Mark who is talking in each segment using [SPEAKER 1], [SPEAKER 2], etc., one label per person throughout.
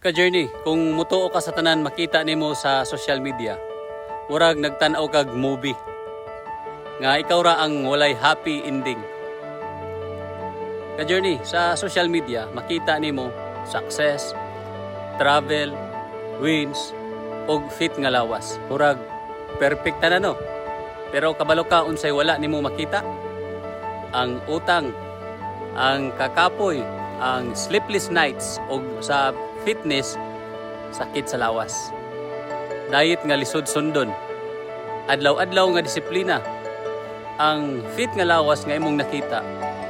[SPEAKER 1] Ka-journey, kung mutuo ka sa tanan makita nimo sa social media, murag nagtan-aw kag movie nga ikaw ra ang walay happy ending. Ka-journey, sa social media makita nimo success, travel, wins, og fit nga lawas. Murag perfect na no. Pero kabalo ka unsay wala nimo makita? Ang utang, ang kakapoy, ang sleepless nights og sa fitness, sakit sa lawas. Diet nga lisod sundon. Adlaw-adlaw nga disiplina. Ang fit nga lawas nga imong nakita,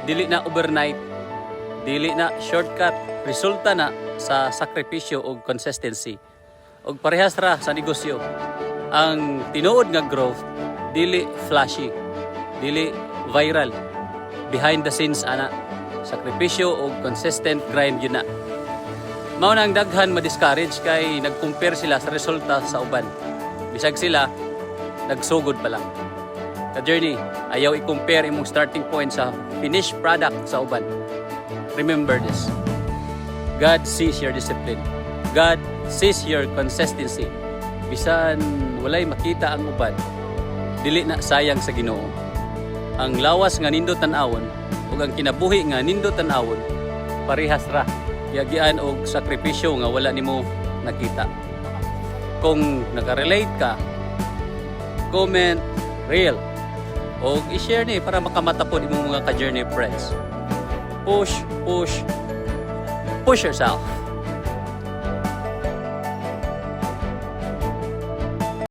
[SPEAKER 1] dili na overnight, dili na shortcut, resulta na sa sakripisyo og consistency. Og parehas ra sa negosyo. Ang tinuod nga growth, dili flashy, dili viral. Behind the scenes ana, sakripisyo og consistent grind yun na. Mao na ang daghan ma-discourage kay nag-compare sila sa resulta sa uban. Bisag sila, nagsugod pa lang. Ka-journey, ayaw i-compare imong starting point sa finished product sa uban. Remember this. God sees your discipline. God sees your consistency. Bisan walay makita ang uban, dili na sayang sa Ginoo. Ang lawas nga nindot tan-awon ug ang kinabuhi nga nindot tan-awon parehas ra. Yagian og sakripisyo nga wala nimo nakita. Kung nakarelate ka, comment real og i-share ni para makamatapon imong mga ka-journey friends. Push yourself.